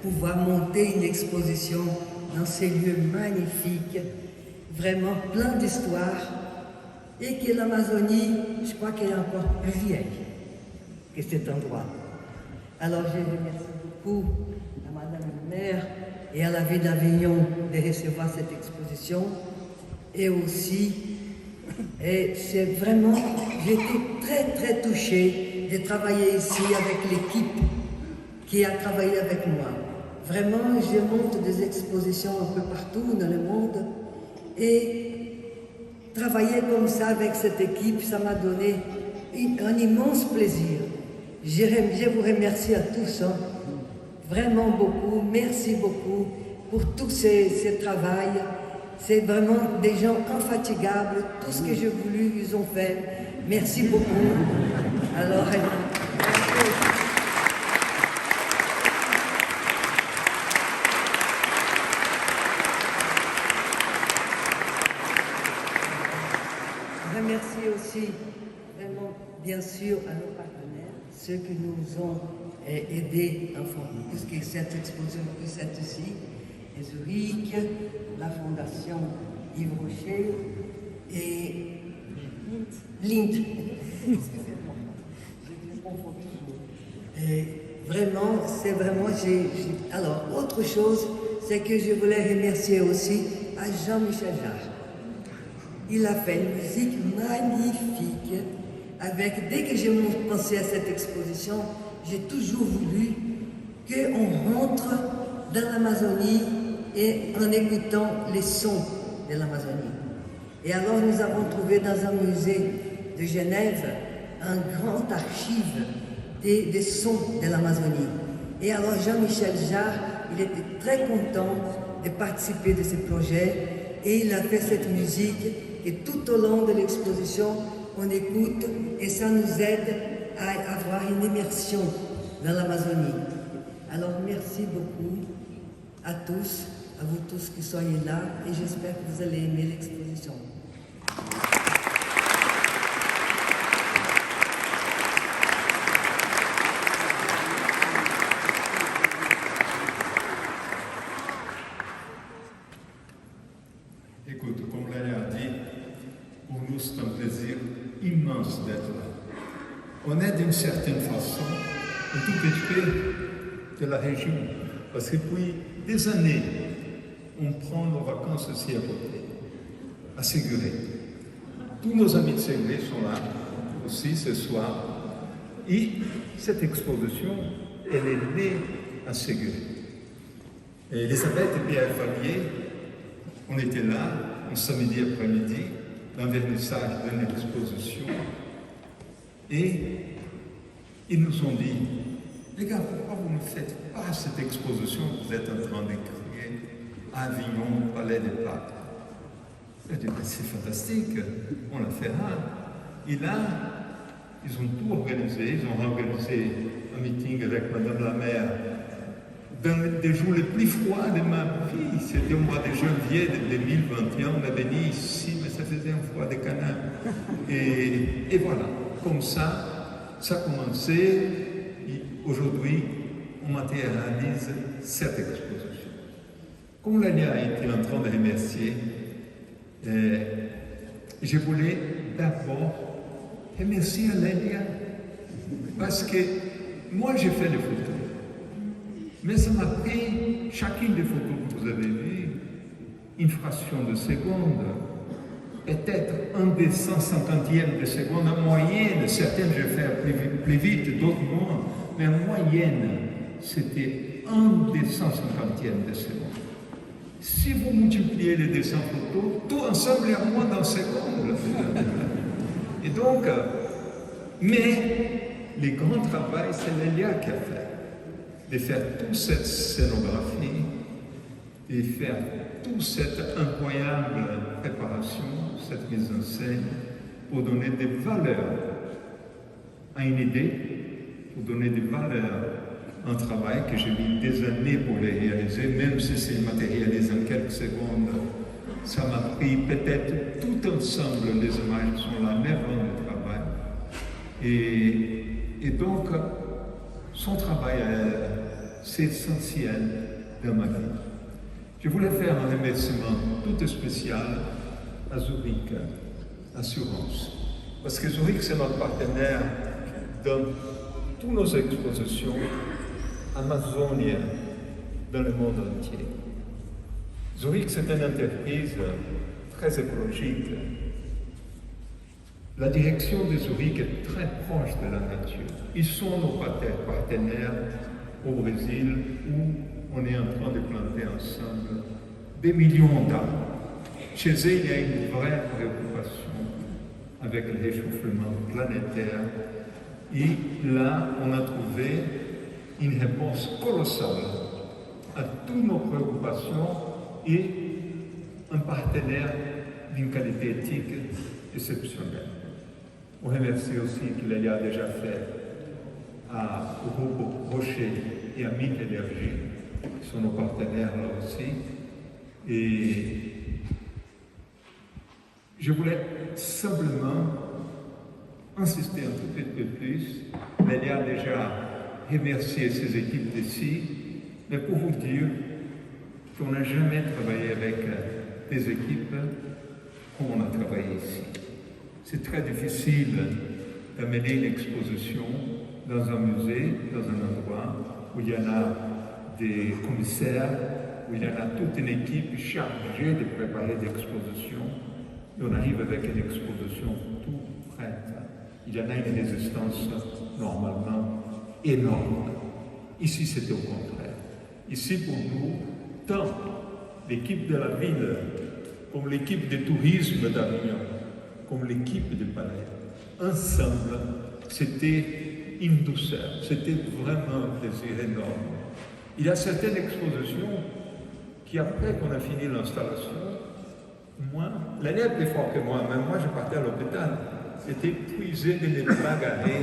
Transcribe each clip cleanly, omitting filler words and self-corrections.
pouvoir monter une exposition dans ces lieux magnifiques, vraiment plein d'histoire, et que l'Amazonie, je crois qu'elle est encore plus vieille que cet endroit. Alors je remercie beaucoup à Madame le maire et à la ville d'Avignon de recevoir cette exposition, et aussi, et c'est vraiment, j'étais très touchée de travailler ici avec l'équipe qui a travaillé avec moi. Vraiment, je monte des expositions un peu partout dans le monde, et travailler comme ça avec cette équipe, ça m'a donné un immense plaisir. Je vous remercie à tous, hein, vraiment beaucoup, merci beaucoup pour tout ce travail. C'est vraiment des gens infatigables, tout ce que j'ai voulu, ils ont fait. Merci beaucoup. Alors, je remercie aussi vraiment, bien sûr, à nos partenaires, ceux qui nous ont aidés à puisque cette exposition puisse être ici, et Zurich, la Fondation Yves Rocher et Lind. Excusez-moi, je me confonds toujours. Et vraiment, c'est vraiment, alors, autre chose, c'est que je voulais remercier aussi à Jean-Michel Jarre. Il a fait une musique magnifique. Dès que j'ai pensé à cette exposition, j'ai toujours voulu qu'on rentre dans l'Amazonie et en écoutant les sons de l'Amazonie. Et alors nous avons trouvé dans un musée de Genève un grand archive des sons de l'Amazonie. Et alors Jean-Michel Jarre, il était très content de participer de ce projet, et il a fait cette musique, et tout au long de l'exposition, on écoute, et ça nous aide à avoir une immersion dans l'Amazonie. Alors merci beaucoup à tous, à vous tous qui soyez là, et j'espère que vous allez aimer l'exposition. Écoute, comme Léa a dit, pour nous c'est un plaisir immense d'être là. On est d'une certaine façon un tout petit peu de la région, parce que depuis des années, on prend nos vacances aussi à côté, à Séguré. Tous nos amis de Séguré sont là aussi ce soir, et cette exposition, elle est née à Séguré. Et Elisabeth et Pierre Fabier, on était là, un samedi après-midi, dans le vernissage d'une exposition, et ils nous ont dit, les gars, pourquoi vous ne faites pas cette exposition que vous êtes en train de créer à Avignon, au Palais des Papes? J'ai dit, c'est fantastique, on la fera. Et là, ils ont tout organisé, ils ont organisé un meeting avec Madame la maire dans les jours les plus froids de ma vie. C'était au mois de janvier de 2021, on est venu ici, mais ça faisait un froid de canard. Et voilà, comme ça a commencé, et aujourd'hui, on matérialise cette exposition. Comme Léa était en train de remercier, je voulais d'abord remercier Léa, parce que moi j'ai fait les photos, mais ça m'a pris, chacune des photos que vous avez vues, une fraction de seconde, peut-être un des 150e de seconde en moyenne. Certaines je vais faire plus vite, d'autres moins, mais en moyenne, c'était un des 150e de seconde. Si vous multipliez les 200 photos, tout ensemble est à moins d'un seconde. Et donc, mais le grand travail, c'est Léa qui a fait. De faire toute cette scénographie, de faire toute cette incroyable préparation, cette mise en scène, pour donner des valeurs à une idée, pour donner des valeurs à un travail que j'ai mis des années pour les réaliser, même si c'est matérialisé en quelques secondes. Ça m'a pris peut-être tout ensemble, les images sont là, 9 ans de travail. Et donc, son travail c'est essentiel dans ma vie. Je voulais faire un remerciement tout spécial à Zurich Assurance. Parce que Zurich, c'est notre partenaire dans toutes nos expositions amazoniennes dans le monde entier. Zurich, c'est une entreprise très écologique. La direction de Zurich est très proche de la nature. Ils sont nos partenaires au Brésil où on est en train de planter ensemble des millions d'arbres. Chez eux, il y a une vraie préoccupation avec le réchauffement planétaire. Et là, on a trouvé une réponse colossale à toutes nos préoccupations et un partenaire d'une qualité éthique exceptionnelle. On remercie aussi qu'il y a déjà fait à Groupe Rocher et à MIT Énergie, qui sont nos partenaires là aussi. Et je voulais simplement insister un tout petit peu plus. Il a déjà remercié ses équipes d'ici, mais pour vous dire qu'on n'a jamais travaillé avec des équipes comme on a travaillé ici. C'est très difficile d'amener une exposition dans un musée, dans un endroit où il y en a des commissaires, où il y en a toute une équipe chargée de préparer des expositions. Et on arrive avec une exposition tout prête. Il y en a une résistance normalement énorme. Ici, c'était au contraire. Ici, pour nous, tant l'équipe de la ville, comme l'équipe de tourisme d'Avignon, comme l'équipe du palais, ensemble, c'était une douceur, c'était vraiment un plaisir énorme. Il y a certaines expositions qui, après qu'on a fini l'installation, moi, l'année plus fort que moi, même moi je partais à l'hôpital, c'était épuisé de ne pas garder,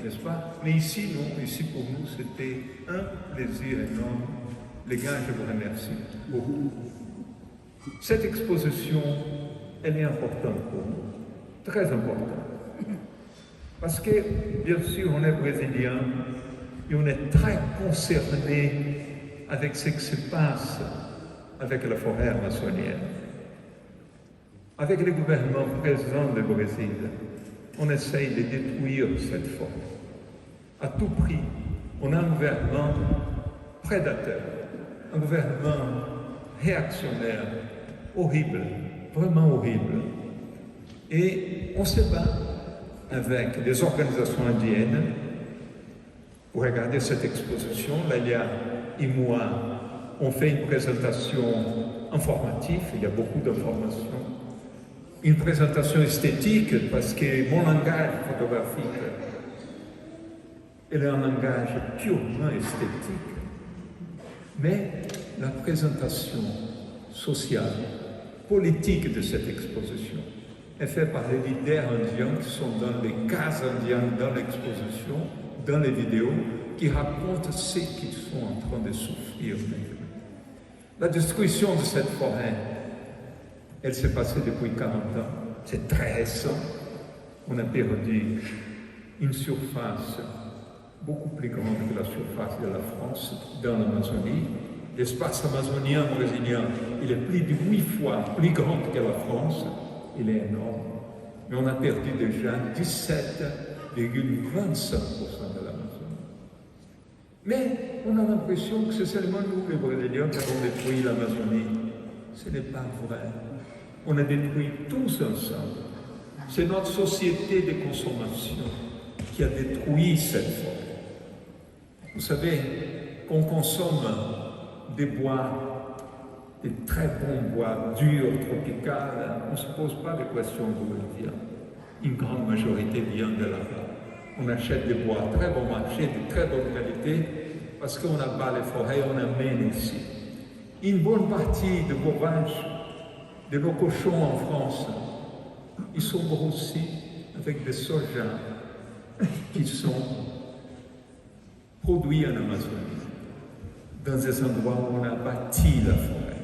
n'est-ce pas? Mais ici, non, ici pour nous, c'était un plaisir énorme. Les gars, je vous remercie beaucoup. Cette exposition, elle est importante pour nous, très importante. Parce que, bien sûr, on est brésilien et on est très concerné avec ce qui se passe avec la forêt amazonienne. Avec le gouvernement présent du Brésil, on essaye de détruire cette forêt. À tout prix, on a un gouvernement prédateur, un gouvernement réactionnaire, horrible, vraiment horrible. Et on se bat avec des organisations indiennes pour regarder cette exposition. Lélia et moi, on fait une présentation informative, il y a beaucoup d'informations. Une présentation esthétique, parce que mon langage photographique est un langage purement esthétique. Mais la présentation sociale, politique de cette exposition est faite par les leaders indiens qui sont dans les cases indiennes, dans l'exposition, dans les vidéos, qui racontent ce qu'ils sont en train de souffrir. La destruction de cette forêt, elle s'est passée depuis 40 ans. C'est très récent. On a perdu une surface beaucoup plus grande que la surface de la France dans l'Amazonie. L'espace amazonien brésilien, il est plus de 8 fois plus grand que la France. Il est énorme. Mais on a perdu déjà 17,25% de l'Amazonie. Mais on a l'impression que c'est seulement nous, les Brésiliens, qui avons détruit l'Amazonie. Ce n'est pas vrai. On a détruit tous ensemble. C'est notre société de consommation qui a détruit cette forêt. Vous savez, qu'on consomme des bois, des très bons bois durs, tropicaux, on ne se pose pas de questions d'où ils viennent. Une grande majorité vient de là-bas. On achète des bois très bon marché, de très bonne qualité, parce qu'on abat les forêts, on amène ici. Une bonne partie de vos vaches, de nos cochons en France, ils sont grossis avec des sojas qui sont produits en Amazonie, dans des endroits où on a bâti la forêt.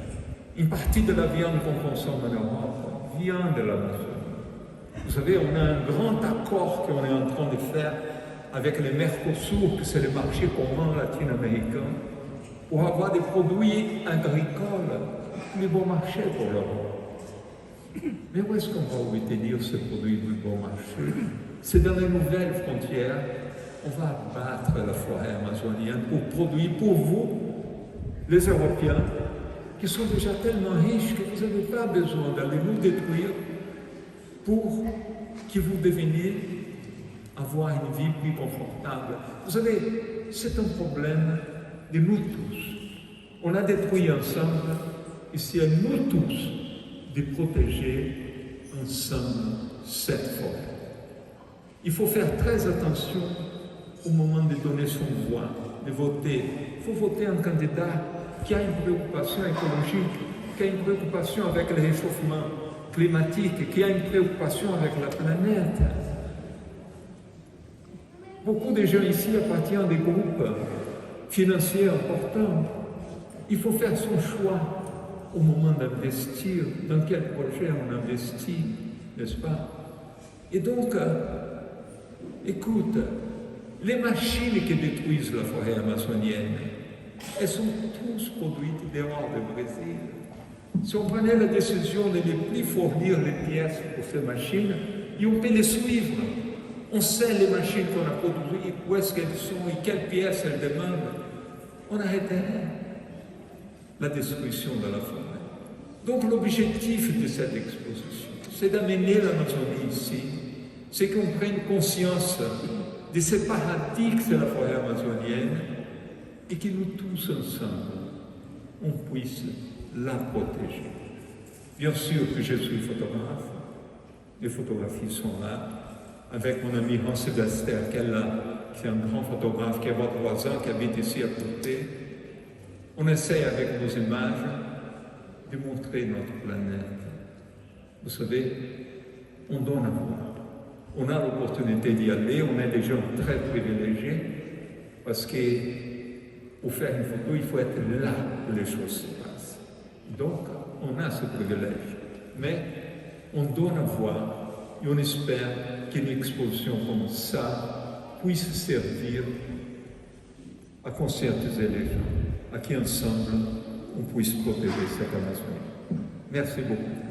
Une partie de la viande qu'on consomme en Europe vient de l'Amazonie. Vous savez, on a un grand accord qu'on est en train de faire avec les Mercosur, que c'est le marché commun latino-américain, pour avoir des produits agricoles plus bon marché pour l'Europe. Mais où est-ce qu'on va obtenir ces produits du bon marché? C'est dans les nouvelles frontières. On va abattre la forêt amazonienne pour produire pour vous, les Européens, qui sont déjà tellement riches que vous n'avez pas besoin d'aller nous détruire pour que vous deveniez avoir une vie plus confortable. Vous savez, c'est un problème de nous tous. On a détruit ensemble, et c'est à nous tous de protéger ensemble cette forêt. Il faut faire très attention au moment de donner son voix, de voter. Il faut voter un candidat qui a une préoccupation écologique, qui a une préoccupation avec le réchauffement climatique, qui a une préoccupation avec la planète. Beaucoup de gens ici appartiennent à des groupes financiers importants. Il faut faire son choix au moment d'investir, dans quel projet on investit, n'est-ce pas? Et donc, écoute, les machines qui détruisent la forêt amazonienne, elles sont tous produites dehors du Brésil. Si on prenait la décision de ne plus fournir les pièces pour ces machines, et on peut les suivre. On sait les machines qu'on a produites, où est-ce qu'elles sont et quelles pièces elles demandent. On arrêterait la destruction de la forêt. Donc l'objectif de cette exposition, c'est d'amener l'Amazonie ici, c'est qu'on prenne conscience de ce paradigme de la forêt amazonienne et que nous tous ensemble, on puisse la protéger. Bien sûr que je suis photographe, les photographies sont là, avec mon ami Hans Sylvester, qui est là, qui est un grand photographe, qui est votre voisin, qui habite ici à côté. On essaie avec nos images de montrer notre planète. Vous savez, on donne à voir. On a l'opportunité d'y aller, on est des gens très privilégiés, parce que pour faire une photo, il faut être là où les choses se passent. Donc, on a ce privilège. Mais on donne à voir et on espère qu'une exposition comme ça puisse servir à conscientiser les gens, à qu'ensemble, on puisse protéger cette Amazonie. Merci beaucoup.